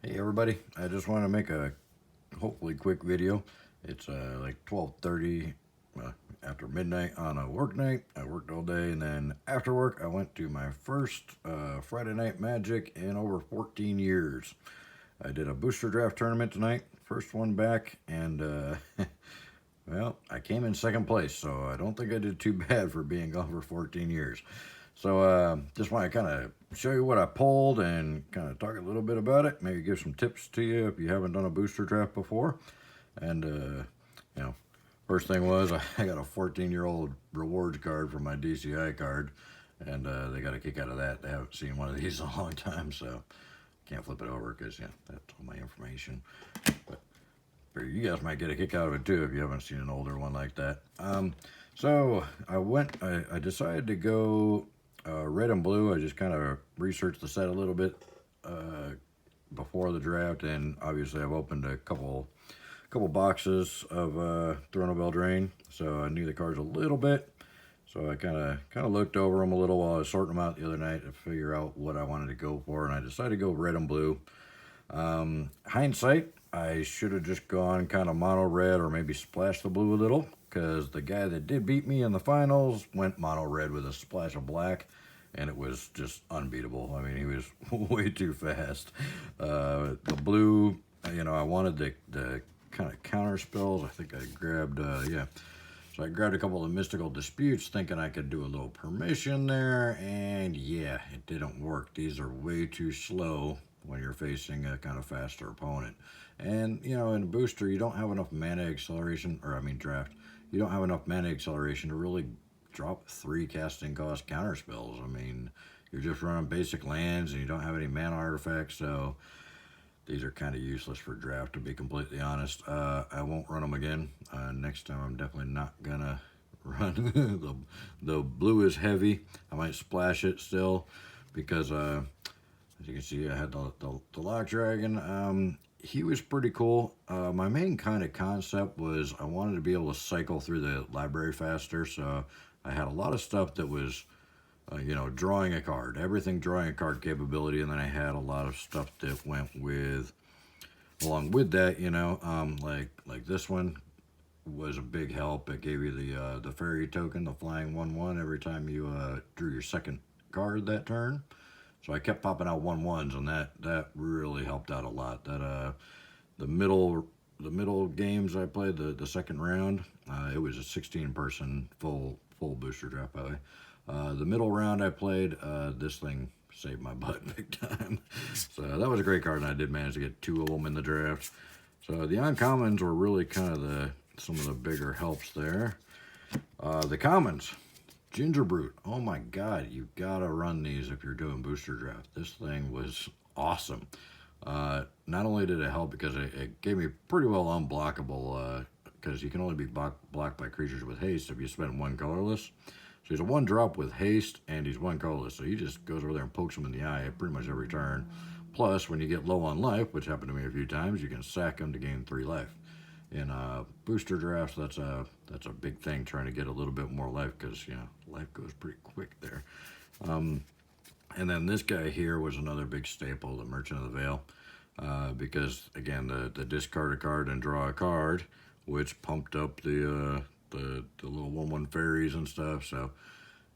Hey everybody, I just want to make a hopefully quick video. It's like 12:30 after midnight on a work night. I worked all day, and then after work I went to my first Friday night magic in over 14 years. I did a booster draft tournament tonight, first one back, and well, I came in second place, so I don't think I did too bad for being gone for 14 years. So just want to kind of show you what I pulled and kind of talk a little bit about it. Maybe give some tips to you if you haven't done a booster draft before. And, first thing was I got a 14-year-old rewards card for my DCI card. And they got a kick out of that. They haven't seen one of these in a long time, so can't flip it over because, yeah, that's all my information. But you guys might get a kick out of it too if you haven't seen an older one like that. So I decided to go red and blue. I just kind of researched the set a little bit before the draft, and obviously I've opened a couple boxes of Throne of Eldraine, so I knew the cards a little bit. So I kind of looked over them a little while I was sorting them out the other night to figure out what I wanted to go for, and I decided to go red and blue. Hindsight, I should have just gone kind of mono red or maybe splashed the blue a little, because the guy that did beat me in the finals went mono red with a splash of black, and it was just unbeatable. I mean, he was way too fast. The blue, I wanted the kind of counter spells. I think I grabbed, So I grabbed a couple of mystical disputes thinking I could do a little permission there, and yeah, it didn't work. These are way too slow when you're facing a kind of faster opponent. And, in a booster, you don't have enough mana acceleration, draft. You don't have enough mana acceleration to really drop 3 casting cost counter spells. I mean, you're just running basic lands and you don't have any mana artifacts, so these are kind of useless for draft, to be completely honest. I won't run them again. Next time I'm definitely not gonna run. The blue is heavy. I might splash it still because as you can see, I had the Lock Dragon. He was pretty cool. My main kind of concept was I wanted to be able to cycle through the library faster, so I had a lot of stuff that was drawing a card, everything drawing a card capability, and then I had a lot of stuff that went along with that, like this one was a big help. It gave you the fairy token, the flying 1/1 every time you drew your second card that turn. So I kept popping out 1/1s, and that really helped out a lot. That the middle games I played, the second round, it was a 16-person full booster draft, by the way. The middle round I played, this thing saved my butt big time. So that was a great card, and I did manage to get 2 of them in the draft. So the uncommons were really kind of some of the bigger helps there. The commons, Ginger Brute. Oh my god, you gotta run these if you're doing booster draft. This thing was awesome. Not only did it help because it gave me pretty well unblockable, because you can only be blocked by creatures with haste if you spend 1 colorless. So he's a 1-drop with haste, and he's 1 colorless. So he just goes over there and pokes him in the eye pretty much every turn. Plus, when you get low on life, which happened to me a few times, you can sack him to gain 3 life. In booster drafts, that's a big thing, trying to get a little bit more life, because life goes pretty quick there. And then this guy here was another big staple, the Merchant of the Veil, because again, the discard a card and draw a card, which pumped up the little 1/1 fairies and stuff. So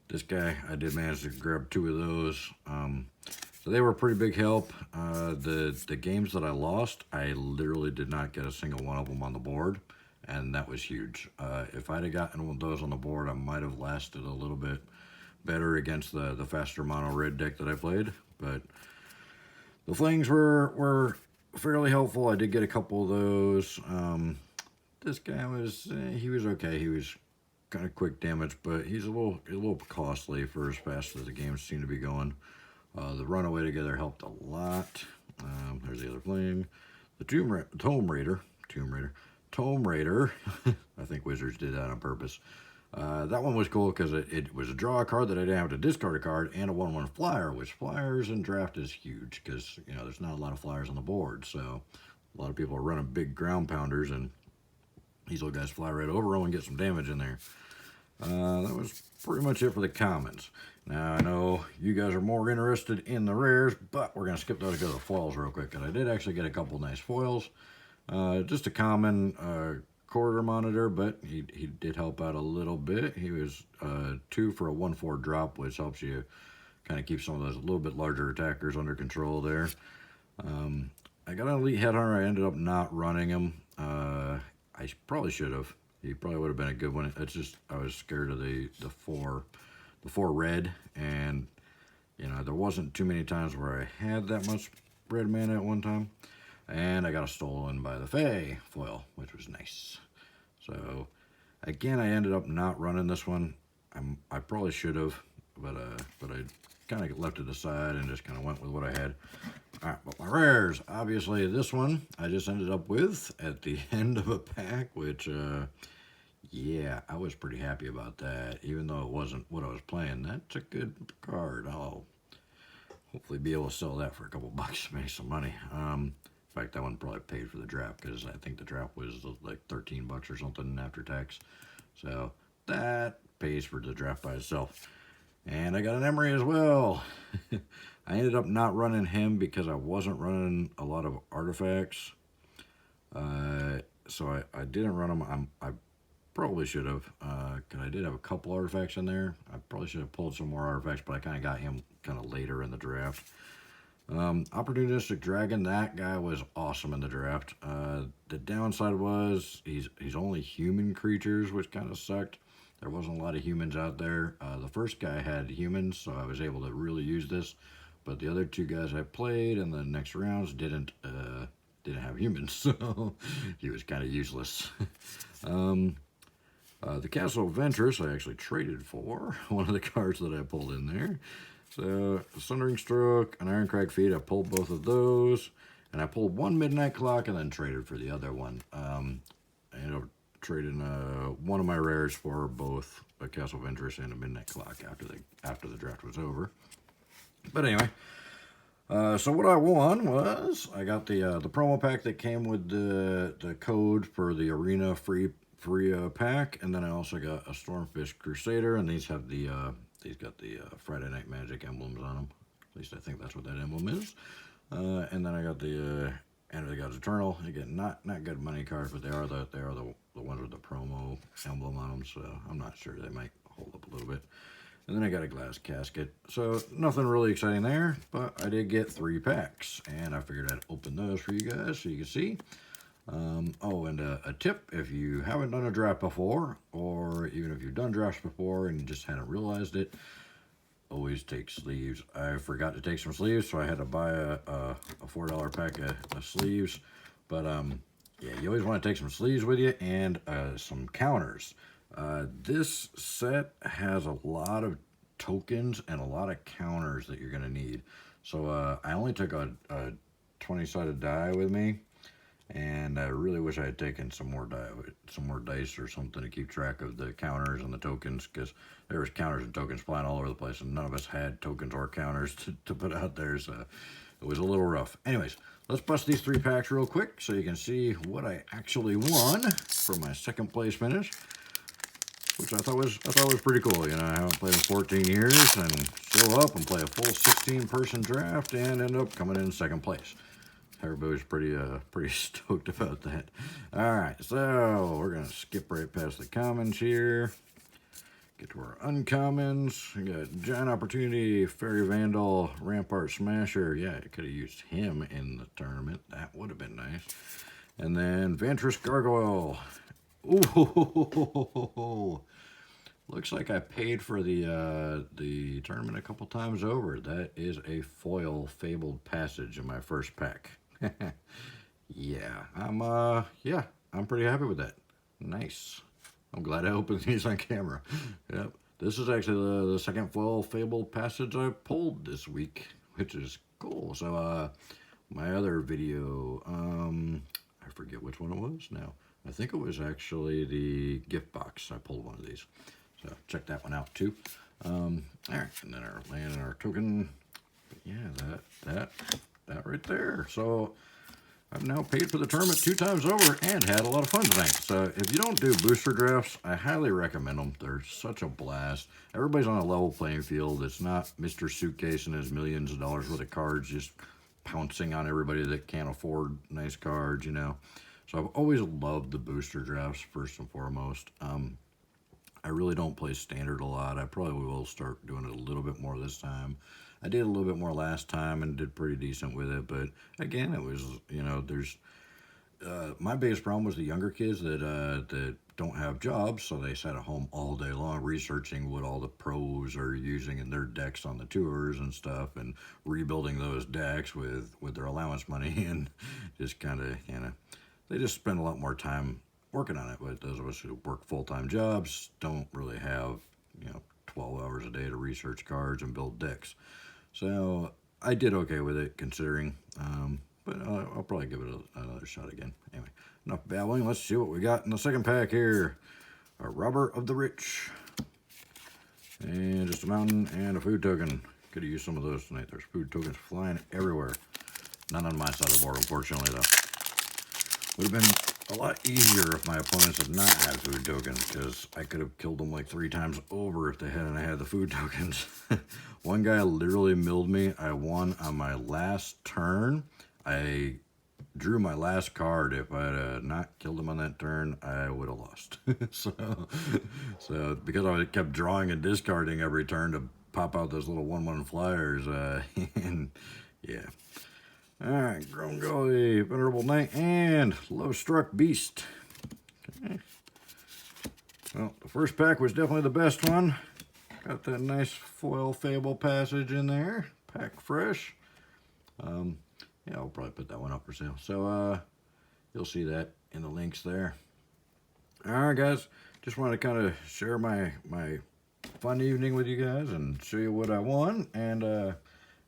this guy, I did manage to grab 2 of those. So they were a pretty big help. The games that I lost, I literally did not get a single one of them on the board, and that was huge. If I'd have gotten one of those on the board, I might have lasted a little bit better against the faster mono red deck that I played. But the flings were fairly helpful. I did get a couple of those. This guy was he was okay. He was kind of quick damage, but he's a little costly for as fast as the games seem to be going. The runaway together helped a lot. There's the other fling. The Tome Raider. I think Wizards did that on purpose. That one was cool because it was a draw a card that I didn't have to discard a card, and a 1/1 flyer, which flyers in draft is huge because there's not a lot of flyers on the board. So a lot of people are running big ground pounders, and these little guys fly right over them and get some damage in there. That was pretty much it for the commons. Now, I know you guys are more interested in the rares, but we're going to skip those and go to the foils real quick. And I did actually get a couple nice foils. Just a common quarter monitor, but he did help out a little bit. He was 2 for a 1/4 drop, which helps you kind of keep some of those a little bit larger attackers under control there. I got an Elite Headhunter. I ended up not running him. I probably should have. He probably would have been a good one. It's just I was scared of the four red, and you know there wasn't too many times where I had that much red mana at one time. And I got a stolen by the Fae foil, which was nice. So again, I ended up not running this one. I probably should have, but I kind of left it aside and just kind of went with what I had. All right, but my rares, obviously this one I just ended up with at the end of a pack, which yeah, I was pretty happy about that. Even though it wasn't what I was playing, that's a good card. I'll hopefully be able to sell that for a couple bucks to make some money. In fact, that one probably paid for the draft because I think the draft was like 13 bucks or something after tax. So that pays for the draft by itself. And I got an Emery as well. I ended up not running him because I wasn't running a lot of artifacts. So I didn't run him. I probably should have, because I did have a couple artifacts in there. I probably should have pulled some more artifacts, but I kind of got him kind of later in the draft. Opportunistic Dragon, that guy was awesome in the draft. The downside was he's only human creatures, which kind of sucked. There wasn't a lot of humans out there. The first guy had humans, so I was able to really use this. But the other 2 guys I played in the next rounds didn't have humans, so he was kind of useless. The Castle of Ventress I actually traded for, one of the cards that I pulled in there. So, Sundering Stroke, an Ironcrag Feet, I pulled both of those. And I pulled one Midnight Clock and then traded for the other one. I ended up trading one of my rares for both a Castle of Ventress and a Midnight Clock after the draft was over. But anyway, so what I won was I got the promo pack that came with the code for the arena free pack, and then I also got a Stormfish Crusader, and these have the these got the Friday Night Magic emblems on them. At least I think that's what that emblem is. And then I got the End of the Gods Eternal. Again, not good money cards, but they are the ones with the promo emblem on them. So I'm not sure, they might hold up a little bit. And then I got a glass casket. So nothing really exciting there, but I did get 3 packs, and I figured I'd open those for you guys so you can see. Oh, and a tip, if you haven't done a draft before, or even if you've done drafts before and just hadn't realized it, always take sleeves. I forgot to take some sleeves, so I had to buy a $4 pack of sleeves. But yeah, you always want to take some sleeves with you, and some counters. This set has a lot of tokens and a lot of counters that you're going to need. So I only took a 20-sided die with me, and I really wish I had taken some more dice or something to keep track of the counters and the tokens, because there was counters and tokens flying all over the place, and none of us had tokens or counters to put out there, so it was a little rough. Anyways, let's bust these 3 packs real quick so you can see what I actually won for my second place finish, which I thought was pretty cool. You know, I haven't played in 14 years and show up and play a full 16-person draft and end up coming in second place. Everybody's pretty stoked about that. All right, so we're gonna skip right past the commons here. Get to our uncommons. We got Giant Opportunity, Fairy Vandal, Rampart Smasher. Yeah, I could have used him in the tournament. That would have been nice. And then Ventress Gargoyle. Ooh, looks like I paid for the tournament a couple times over. That is a foil Fabled Passage in my first pack. Yeah, I'm pretty happy with that. Nice. I'm glad I opened these on camera. Yep. This is actually the second foil Fabled Passage I pulled this week, which is cool. So my other video, I forget which one it was now. I think it was actually the gift box. I pulled one of these. So check that one out too. All right, and then our land and our token. But yeah, that right there. So I've now paid for the tournament 2 times over and had a lot of fun tonight. So if you don't do booster drafts, I highly recommend them. They're such a blast. Everybody's on a level playing field. It's not Mr. Suitcase and his millions of dollars worth of cards just pouncing on everybody that can't afford nice cards, you know. So I've always loved the booster drafts first and foremost. I really don't play standard a lot. I probably will start doing it a little bit more this time. I did a little bit more last time and did pretty decent with it, but again, it was, you know, there's my biggest problem was the younger kids that don't have jobs, so they sat at home all day long researching what all the pros are using in their decks on the tours and stuff, and rebuilding those decks with their allowance money, and just kind of, you know, they just spend a lot more time working on it. But those of us who work full-time jobs don't really have, you know, 12 hours a day to research cards and build decks. So I did okay with it considering, but I'll probably give it another shot again. Anyway, enough babbling. Let's see what we got in the second pack here. A Robber of the Rich, and just a mountain and a food token. Could have used some of those tonight. There's food tokens flying everywhere. None on my side of the board, unfortunately, though. Would have been a lot easier if my opponents had not had food tokens, because I could have killed them like 3 times over if they hadn't had the food tokens. One guy literally milled me. I won on my last turn. I drew my last card. If I had not killed him on that turn, I would have lost. so because I kept drawing and discarding every turn to pop out those little 1/1 flyers, and yeah. All right, Grown Gully, Venerable Knight, and Love Struck Beast. Okay. Well, the first pack was definitely the best one. Got that nice foil Fable passage in there. Pack fresh. Yeah, I'll probably put that one up for sale. So you'll see that in the links there. All right, guys. Just wanted to kind of share my fun evening with you guys and show you what I won. And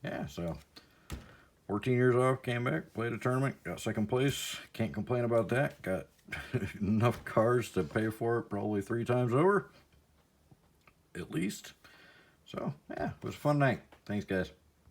yeah, so 14 years off, came back, played a tournament, got second place. Can't complain about that. Got enough cards to pay for it probably 3 times over, at least. So, yeah, it was a fun night. Thanks, guys.